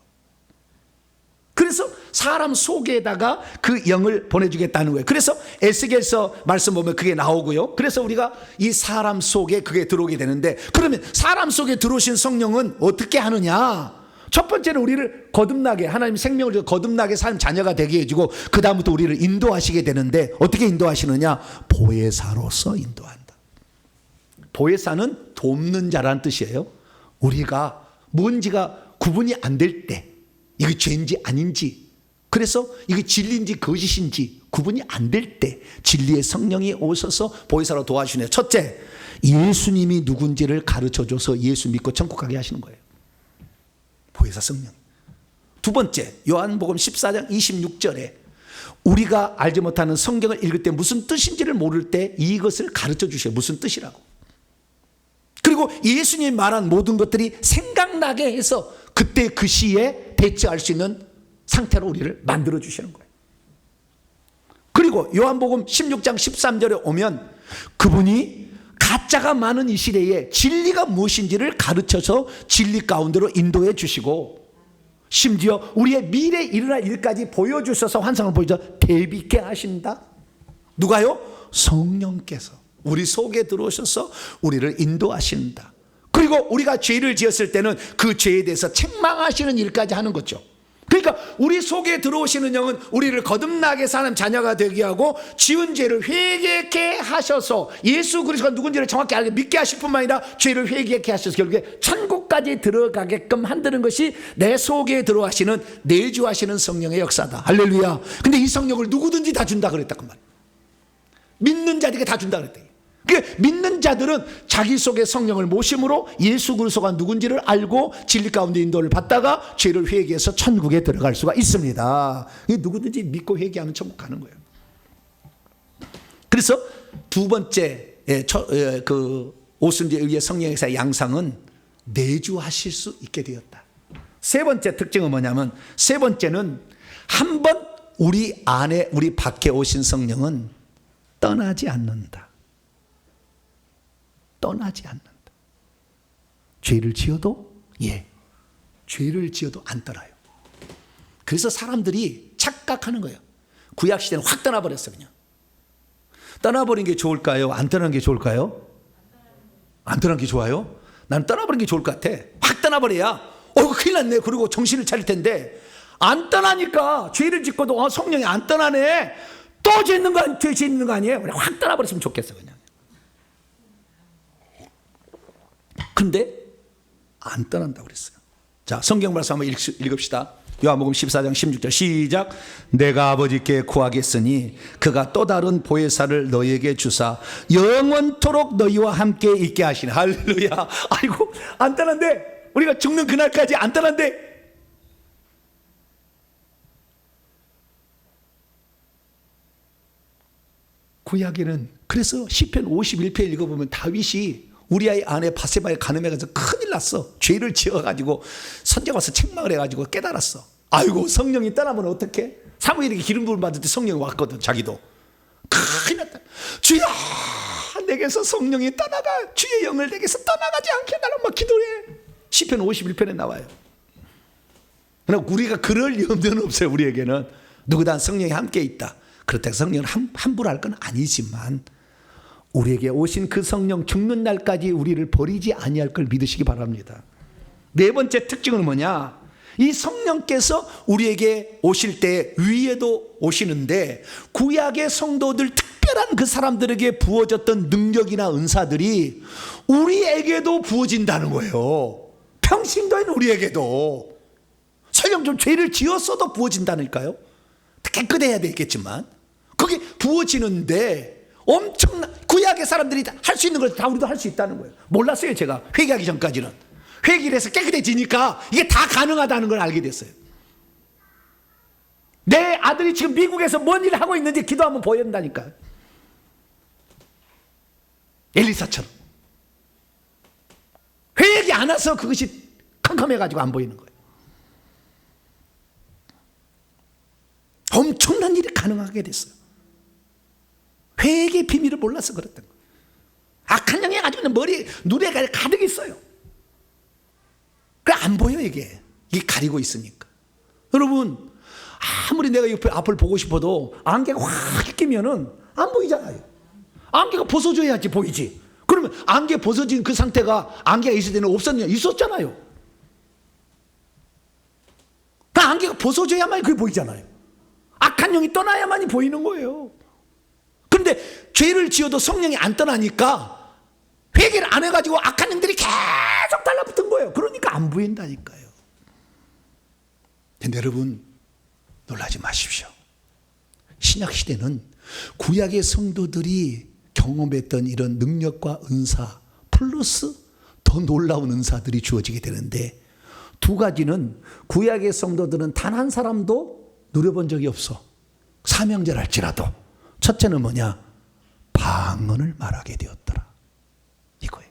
Speaker 1: 그래서 사람 속에다가 그 영을 보내주겠다는 거예요. 그래서 에스겔서 말씀 보면 그게 나오고요. 그래서 우리가 이 사람 속에 그게 들어오게 되는데 그러면 사람 속에 들어오신 성령은 어떻게 하느냐? 첫 번째는 우리를 거듭나게 하나님 생명을 거듭나게 삶 자녀가 되게 해주고 그 다음부터 우리를 인도하시게 되는데 어떻게 인도하시느냐? 보혜사로서 인도한다. 보혜사는 돕는 자라는 뜻이에요. 우리가 뭔지가 구분이 안 될 때 이게 죄인지 아닌지, 그래서 이게 진리인지 거짓인지 구분이 안 될 때 진리의 성령이 오셔서 보혜사로 도와주시네요. 첫째, 예수님이 누군지를 가르쳐줘서 예수 믿고 천국 가게 하시는 거예요. 보혜사 성령. 두 번째, 요한복음 14장 26절에 우리가 알지 못하는 성경을 읽을 때 무슨 뜻인지를 모를 때 이것을 가르쳐 주셔요. 무슨 뜻이라고. 그리고 예수님이 말한 모든 것들이 생각나게 해서 그때 그 시에 대처할 수 있는 상태로 우리를 만들어 주시는 거예요. 그리고 요한복음 16장 13절에 오면 그분이 가짜가 많은 이 시대에 진리가 무엇인지를 가르쳐서 진리 가운데로 인도해 주시고, 심지어 우리의 미래에 일어날 일까지 보여주셔서 환상을 보여줘 대비 있게 하신다. 누가요? 성령께서 우리 속에 들어오셔서 우리를 인도하신다. 그리고 우리가 죄를 지었을 때는 그 죄에 대해서 책망하시는 일까지 하는 거죠. 그러니까 우리 속에 들어오시는 영은 우리를 거듭나게 사는 자녀가 되게 하고 지은 죄를 회개케 하셔서 예수 그리스도가 누군지를 정확히 알게 믿게 하실 뿐만 아니라 죄를 회개케 하셔서 결국에 천국까지 들어가게끔 만드는 것이 내 속에 들어와시는 내주하시는 성령의 역사다. 할렐루야. 근데 이 성령을 누구든지 다 준다 그랬다 그 말. 믿는 자들에게 다 준다 그랬다. 그러니까 믿는 자들은 자기 속에 성령을 모심으로 예수 그리스도가 누군지를 알고 진리 가운데 인도를 받다가 죄를 회개해서 천국에 들어갈 수가 있습니다. 누구든지 믿고 회개하면 천국 가는 거예요. 그래서 두 번째 그 오순절에 의해 성령의 양상은 내주하실 수 있게 되었다. 세 번째 특징은 뭐냐면, 세 번째는 한번 우리 안에 우리 밖에 오신 성령은 떠나지 않는다. 떠나지 않는다. 죄를 지어도 죄를 지어도 안 떠나요. 그래서 사람들이 착각하는 거예요. 구약 시대는 확 떠나버렸어. 그냥 떠나버린 게 좋을까요? 안 떠나는 게 좋을까요? 안 떠나는 게 좋아요? 난 떠나버린 게 좋을 것 같아. 확 떠나버려야 큰일 났네. 그리고 정신을 차릴 텐데 안 떠나니까 죄를 짓고도 성령이 안 떠나네. 또 짓는 거 아니에요? 그냥 확 떠나버렸으면 좋겠어. 그냥. 근데 안 떠난다고 그랬어요. 자, 성경 말씀 한번 읽읍시다. 요한복음 14장 16절 시작. 내가 아버지께 구하겠으니 그가 또 다른 보혜사를 너희에게 주사 영원토록 너희와 함께 있게 하시니. 할렐루야. 아이고, 안 떠난대. 우리가 죽는 그날까지 안 떠난대. 구약에는 그래서 시편 51편 읽어보면 다윗이 우리아이 아내 바세바에 간음해가지고 큰일 났어. 죄를 지어가지고 선지자가 와서 책망을 해가지고 깨달았어. 아이고, 성령이 떠나면 어떡해? 사무엘에게 기름 부음 받을 때 성령이 왔거든. 자기도 큰일 났다. 주여, 내게서 성령이 떠나가, 주의 영을 내게서 떠나가지 않게 나는 막 기도해. 시편 51편에 나와요. 그러나 우리가 그럴 염려는 없어요. 우리에게는 누구다 성령이 함께 있다. 그렇다고 성령을 함부로 할 건 아니지만 우리에게 오신 그 성령 죽는 날까지 우리를 버리지 아니할 걸 믿으시기 바랍니다. 네 번째 특징은 뭐냐? 이 성령께서 우리에게 오실 때 위에도 오시는데 구약의 성도들 특별한 그 사람들에게 부어졌던 능력이나 은사들이 우리에게도 부어진다는 거예요. 평신도인 우리에게도. 설령 좀 죄를 지었어도 부어진다니까요. 깨끗해야 되겠지만 그게 부어지는데 엄청난 구약의 사람들이 할 수 있는 걸 다 우리도 할 수 있다는 거예요. 몰랐어요. 제가 회개하기 전까지는. 회개를 해서 깨끗해지니까 이게 다 가능하다는 걸 알게 됐어요. 내 아들이 지금 미국에서 뭔 일을 하고 있는지 기도하면 보인다니까요. 엘리사처럼 회개하지 않아서 그것이 캄캄해가지고 안 보이는 거예요. 엄청난 일이 가능하게 됐어요. 회개의 비밀을 몰라서 그랬던 거예요. 악한 영이 가지고 머리, 눈에 가득 있어요. 그래 안 보여 이게 가리고 있으니까. 여러분, 아무리 내가 옆에 앞을 보고 싶어도 안개가 확 끼면은 안 보이잖아요. 안개가 벗어져야지 보이지. 그러면 안개 벗어진 그 상태가 안개가 있을 때는 없었냐? 있었잖아요. 그 안개가 벗어져야만 그게 보이잖아요. 악한 영이 떠나야만이 보이는 거예요. 그런데 죄를 지어도 성령이 안 떠나니까 회개를 안 해가지고 악한 영들이 계속 달라붙은 거예요. 그러니까 안 보인다니까요. 근데 여러분 놀라지 마십시오. 신약시대는 구약의 성도들이 경험했던 이런 능력과 은사 플러스 더 놀라운 은사들이 주어지게 되는데, 두 가지는 구약의 성도들은 단 한 사람도 누려본 적이 없어. 사명자랄지라도. 첫째는 뭐냐? 방언을 말하게 되었더라. 이거예요.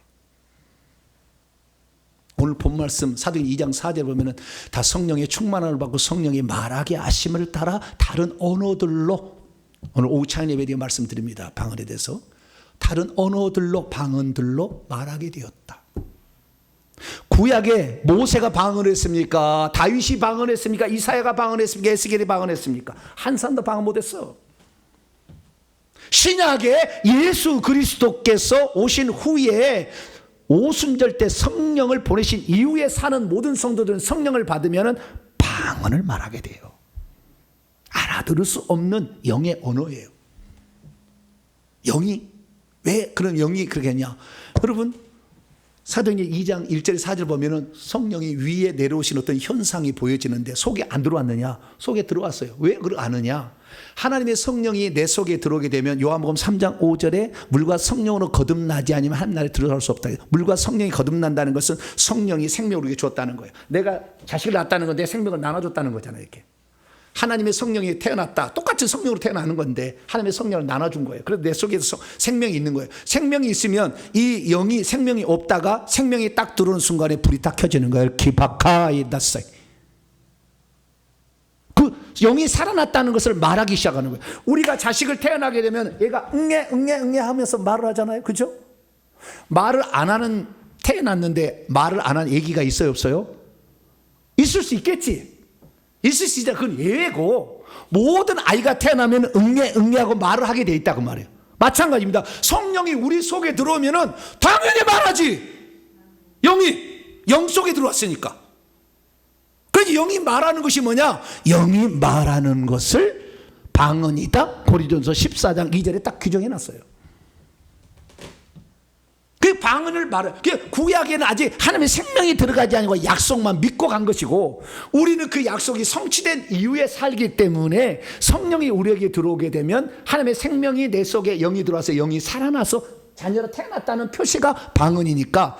Speaker 1: 오늘 본 말씀 사도행 2장 4절 보면은 다 성령의 충만함을 받고 성령이 말하게 하심을 따라 다른 언어들로, 오늘 오후 찬양 예배 때 말씀드립니다. 방언에 대해서 다른 언어들로 방언들로 말하게 되었다. 구약에 모세가 방언했습니까? 다윗이 방언했습니까? 이사야가 방언했습니까? 에스겔이 방언했습니까? 한 사람도 방언 못했어. 신약에 예수 그리스도께서 오신 후에 오순절 때 성령을 보내신 이후에 사는 모든 성도들은 성령을 받으면 방언을 말하게 돼요. 알아들을 수 없는 영의 언어예요. 영이, 왜 그런 영이 그렇게 했냐? 여러분, 사도행전 2장 1절 4절 보면은 성령이 위에 내려오신 어떤 현상이 보여지는데 속에 안 들어왔느냐? 속에 들어왔어요. 왜 그걸 아느냐? 하나님의 성령이 내 속에 들어오게 되면 요한복음 3장 5절에 물과 성령으로 거듭나지 않으면 하나님에 들어갈 수 없다. 물과 성령이 거듭난다는 것은 성령이 생명을 우리에게 줬다는 거예요. 내가 자식을 낳았다는 건 내 생명을 나눠줬다는 거잖아요. 이렇게 하나님의 성령이 태어났다. 똑같이 성령으로 태어나는 건데 하나님의 성령을 나눠준 거예요. 그래서 내 속에서 생명이 있는 거예요. 생명이 있으면 이 영이 생명이 없다가 생명이 딱 들어오는 순간에 불이 딱 켜지는 거예요. 기바카이다사이. 그 영이 살아났다는 것을 말하기 시작하는 거예요. 우리가 자식을 태어나게 되면 얘가 응애 하면서 말을 하잖아요. 그죠? 말을 안 하는, 태어났는데 말을 안 하는 아기가 있어요, 없어요? 있을 수 있겠지. 있을 수 있다. 그건 예외고, 모든 아이가 태어나면 응애하고 말을 하게 돼 있다 그 말이에요. 마찬가지입니다. 성령이 우리 속에 들어오면은 당연히 말하지. 영 속에 들어왔으니까. 그래서 영이 말하는 것이 뭐냐? 영이 말하는 것을 방언이다. 고린도전서 14장 2절에 딱 규정해 놨어요. 그 방언을 말해. 구약에는 아직 하나님의 생명이 들어가지 않고 약속만 믿고 간 것이고, 우리는 그 약속이 성취된 이후에 살기 때문에 성령이 우리에게 들어오게 되면 하나님의 생명이 내 속에 영이 들어와서 영이 살아나서 자녀로 태어났다는 표시가 방언이니까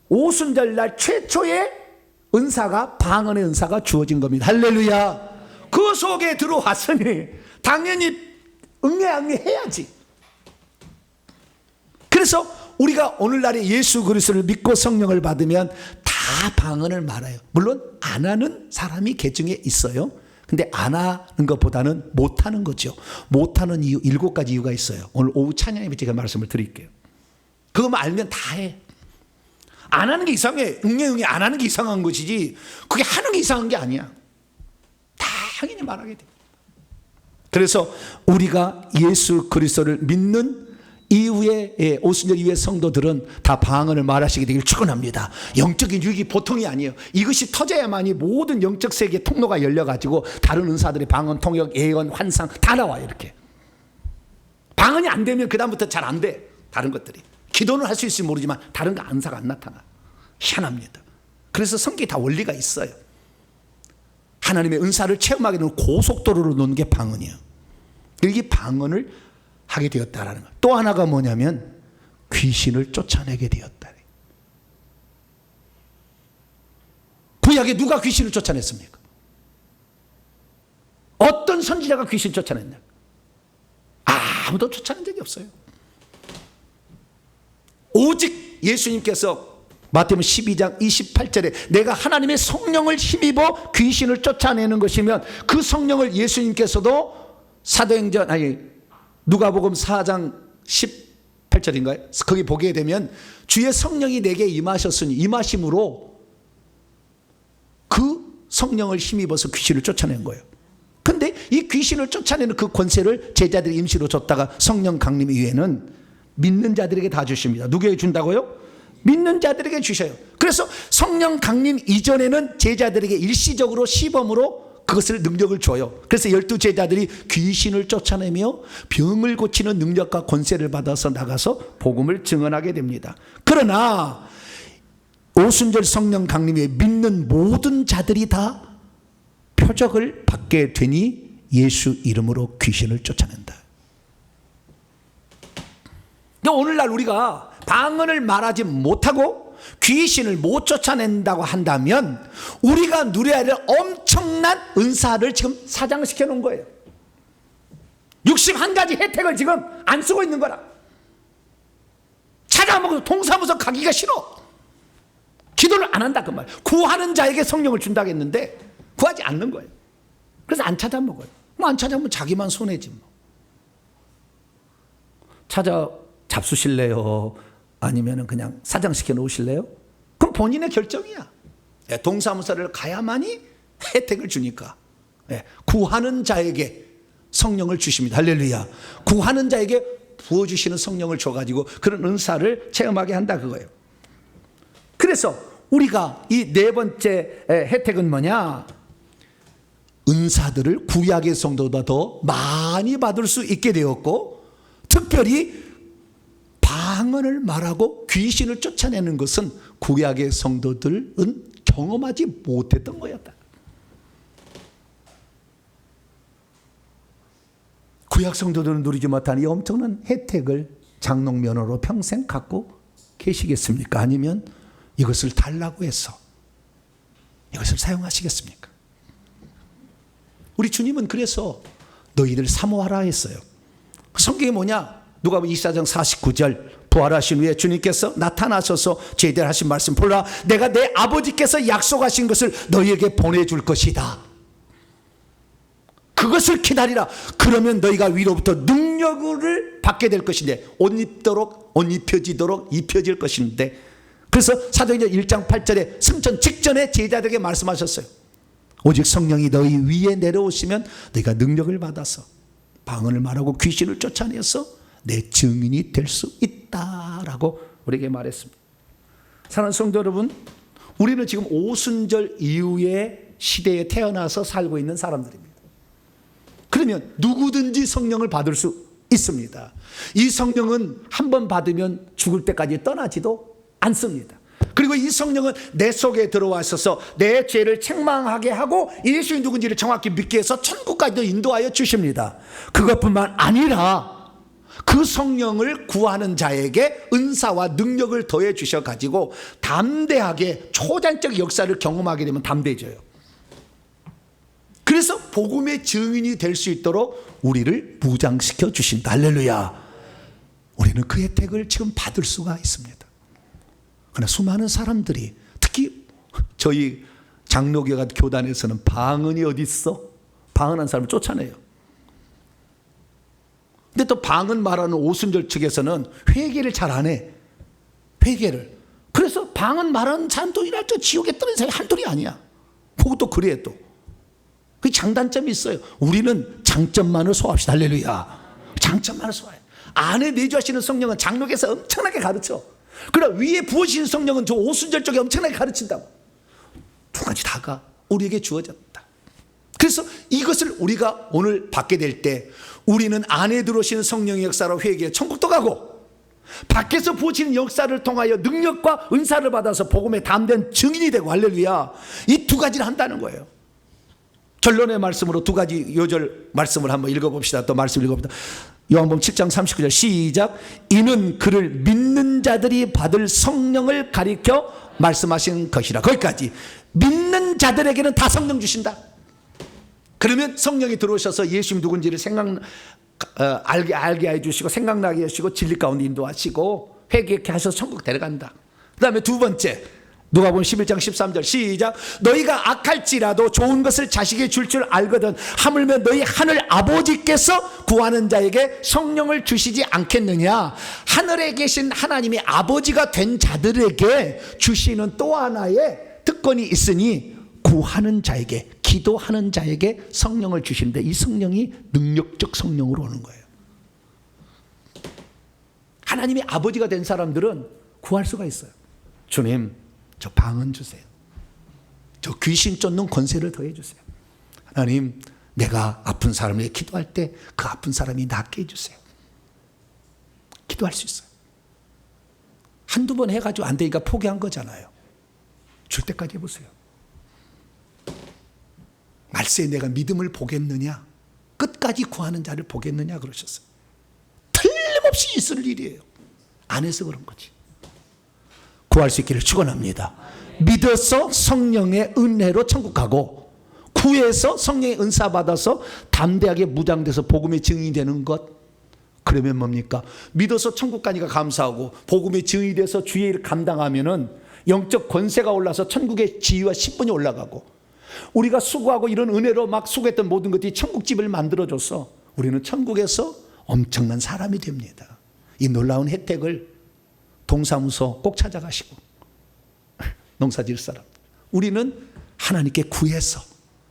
Speaker 1: 오순절 날 최초의 은사가 방언의 은사가 주어진 겁니다. 할렐루야. 그 속에 들어왔으니 당연히 응해야지. 그래서 우리가 오늘날에 예수 그리스도를 믿고 성령을 받으면 다 방언을 말해요. 물론 안 하는 사람이 계중에 있어요. 근데 안 하는 것보다는 못하는 거죠. 못하는 이유 7가지 이유가 있어요. 오늘 오후 찬양에 제가 말씀을 드릴게요. 그거만 알면 다 해. 안 하는 게 이상해. 응애 안 하는 게 이상한 것이지 그게 하는 게 이상한 게 아니야. 당연히 말하게 돼. 그래서 우리가 예수 그리스도를 믿는 이후에 오순절 이후의 성도들은 다 방언을 말하시게 되길 축원합니다. 영적인 유익이 보통이 아니에요. 이것이 터져야만이 모든 영적 세계의 통로가 열려가지고 다른 은사들이 방언, 통역, 예언, 환상 다 나와요. 이렇게 방언이 안 되면 그 다음부터 잘 안 돼. 다른 것들이 기도는 할 수 있을지 모르지만 다른 거 안사가 안 나타나. 희한합니다. 그래서 성경에 다 원리가 있어요. 하나님의 은사를 체험하게 되는 고속도로로 놓는 게 방언이에요. 이게 방언을 하게 되었다라는 것. 또 하나가 뭐냐면 귀신을 쫓아내게 되었다. 구약에 누가 귀신을 쫓아냈습니까? 어떤 선지자가 귀신 쫓아냈냐? 아무도 쫓아낸 적이 없어요. 오직 예수님께서 마태복음 12장 28절에 내가 하나님의 성령을 힘입어 귀신을 쫓아내는 것이면 그 성령을 예수님께서도 사도행전 누가복음 4장 18절인가요? 거기 보게 되면 주의 성령이 내게 임하셨으니 임하심으로 그 성령을 힘입어서 귀신을 쫓아낸 거예요. 근데 이 귀신을 쫓아내는 그 권세를 제자들이 임시로 줬다가 성령 강림 이후에는 믿는 자들에게 다 주십니다. 누구에게 준다고요? 믿는 자들에게 주셔요. 그래서 성령 강림 이전에는 제자들에게 일시적으로 시범으로 그것을 능력을 줘요. 그래서 12 제자들이 귀신을 쫓아내며 병을 고치는 능력과 권세를 받아서 나가서 복음을 증언하게 됩니다. 그러나 오순절 성령 강림에 믿는 모든 자들이 다 표적을 받게 되니 예수 이름으로 귀신을 쫓아낸다. 오늘날 우리가 방언을 말하지 못하고 귀신을 못 쫓아낸다고 한다면 우리가 누려야 될 엄청난 은사를 지금 사장시켜 놓은 거예요. 61가지 혜택을 지금 안 쓰고 있는 거라. 찾아먹어도 동사무소 가기가 싫어. 기도를 안 한다 그 말. 구하는 자에게 성령을 준다고 했는데 구하지 않는 거예요. 그래서 안 찾아먹어요. 뭐 안 찾아먹으면 자기만 손해지 뭐. 찾아 잡수실래요? 아니면 그냥 사장시켜 놓으실래요? 그럼 본인의 결정이야. 동사무소를 가야만이 혜택을 주니까. 구하는 자에게 성령을 주십니다. 할렐루야. 구하는 자에게 부어주시는 성령을 줘가지고 그런 은사를 체험하게 한다 그거예요. 그래서 우리가 이 네 번째 혜택은 뭐냐? 은사들을 구약의 성도보다 더 많이 받을 수 있게 되었고, 특별히 방언을 말하고 귀신을 쫓아내는 것은 구약의 성도들은 경험하지 못했던 거였다. 구약 성도들은 누리지 못한 이 엄청난 혜택을 장롱 면허로 평생 갖고 계시겠습니까? 아니면 이것을 달라고 해서 이것을 사용하시겠습니까? 우리 주님은 그래서 너희들 사모하라 했어요. 성경이 뭐냐? 누가복음 24장 49절, 부활하신 후에 주님께서 나타나셔서 제대로 하신 말씀, 보라 내가 내 아버지께서 약속하신 것을 너희에게 보내줄 것이다. 그것을 기다리라. 그러면 너희가 위로부터 능력을 받게 될 것인데, 옷 입혀지도록 입혀질 것인데, 그래서 사도행전 1장 8절에 승천 직전에 제자들에게 말씀하셨어요. 오직 성령이 너희 위에 내려오시면 너희가 능력을 받아서 방언을 말하고 귀신을 쫓아내서 내 증인이 될 수 있다라고 우리에게 말했습니다. 사랑하는 성도 여러분, 우리는 지금 오순절 이후의 시대에 태어나서 살고 있는 사람들입니다. 그러면 누구든지 성령을 받을 수 있습니다. 이 성령은 한 번 받으면 죽을 때까지 떠나지도 않습니다. 그리고 이 성령은 내 속에 들어와 있어서 내 죄를 책망하게 하고 예수님이 누군지를 정확히 믿게 해서 천국까지도 인도하여 주십니다. 그것뿐만 아니라 그 성령을 구하는 자에게 은사와 능력을 더해 주셔가지고 담대하게 초자연적 역사를 경험하게 되면 담대해져요. 그래서 복음의 증인이 될 수 있도록 우리를 무장시켜 주신다. 할렐루야. 우리는 그 혜택을 지금 받을 수가 있습니다. 그러나 수많은 사람들이, 특히 저희 장로교가 교단에서는 방언이 어디 있어? 방언한 사람을 쫓아내요. 근데 또 방언 말하는 오순절 측에서는 회개를 잘 안 해. 회개를. 그래서 방언 말하는 사람도 이날 또 지옥에 떨어진 사람이 한둘이 아니야. 그것도 그래 또. 그 장단점이 있어요. 우리는 장점만을 소화합시다. 할렐루야. 장점만을 소화해. 안에 내주하시는 성령은 장로교에서 엄청나게 가르쳐. 그러나 위에 부으신 성령은 저 오순절 쪽에 엄청나게 가르친다고. 두 가지 다가 우리에게 주어졌다. 그래서 이것을 우리가 오늘 받게 될 때 우리는 안에 들어오시는 성령의 역사로 회개해 천국도 가고, 밖에서 부어지는 역사를 통하여 능력과 은사를 받아서 복음에 담대한 증인이 되고, 할렐루야. 이 두 가지를 한다는 거예요. 결론의 말씀으로 두 가지 요절 말씀을 한번 읽어봅시다. 또 말씀 읽어봅시다. 요한복음 7장 39절 시작. 이는 그를 믿는 자들이 받을 성령을 가리켜 말씀하신 것이라. 거기까지. 믿는 자들에게는 다 성령 주신다. 그러면 성령이 들어오셔서 예수님 누군지를 알게 해주시고 생각나게 해주시고 진리 가운데 인도하시고 회개케 하셔서 천국 데려간다. 그 다음에 두 번째, 누가복음 11장 13절 시작. 너희가 악할지라도 좋은 것을 자식에게 줄 줄 알거든 하물며 너희 하늘 아버지께서 구하는 자에게 성령을 주시지 않겠느냐. 하늘에 계신 하나님이 아버지가 된 자들에게 주시는 또 하나의 특권이 있으니 구하는 자에게, 기도하는 자에게 성령을 주시는데, 이 성령이 능력적 성령으로 오는 거예요. 하나님이 아버지가 된 사람들은 구할 수가 있어요. 주님, 저 방언 주세요. 저 귀신 쫓는 권세를 더해 주세요. 하나님, 내가 아픈 사람에게 기도할 때 그 아픈 사람이 낫게 해주세요. 기도할 수 있어요. 한두 번 해가지고 안 되니까 포기한 거잖아요. 줄 때까지 해보세요. 말세에 내가 믿음을 보겠느냐, 끝까지 구하는 자를 보겠느냐 그러셨어요. 틀림없이 있을 일이에요. 안 해서 그런 거지. 구할 수 있기를 축원합니다. 믿어서 성령의 은혜로 천국 가고, 구해서 성령의 은사 받아서 담대하게 무장돼서 복음의 증인이 되는 것. 그러면 뭡니까? 믿어서 천국 가니까 감사하고, 복음의 증인이 돼서 주의 일을 감당하면은 영적 권세가 올라서 천국의 지위와 신분이 올라가고, 우리가 수고하고 이런 은혜로 막 수고했던 모든 것들이 천국집을 만들어줘서 우리는 천국에서 엄청난 사람이 됩니다. 이 놀라운 혜택을 동사무소 꼭 찾아가시고, 농사질 사람, 우리는 하나님께 구해서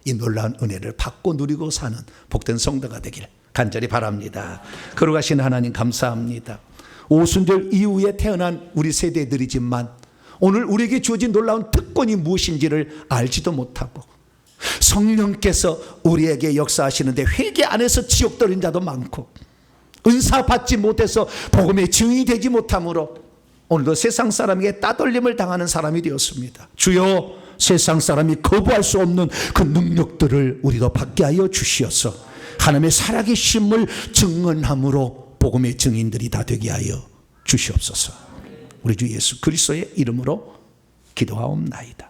Speaker 1: 이 놀라운 은혜를 받고 누리고 사는 복된 성도가 되길 간절히 바랍니다. 걸어가신 하나님 감사합니다. 오순절 이후에 태어난 우리 세대들이지만 오늘 우리에게 주어진 놀라운 특권이 무엇인지를 알지도 못하고, 성령께서 우리에게 역사하시는데 회개 안에서 지옥 떨어진 자도 많고, 은사 받지 못해서 복음의 증인이 되지 못함으로 오늘도 세상 사람에게 따돌림을 당하는 사람이 되었습니다. 주여, 세상 사람이 거부할 수 없는 그 능력들을 우리도 받게 하여 주시어서 하나님의 살아계심을 증언함으로 복음의 증인들이 다 되게 하여 주시옵소서. 우리 주 예수 그리스도의 이름으로 기도하옵나이다.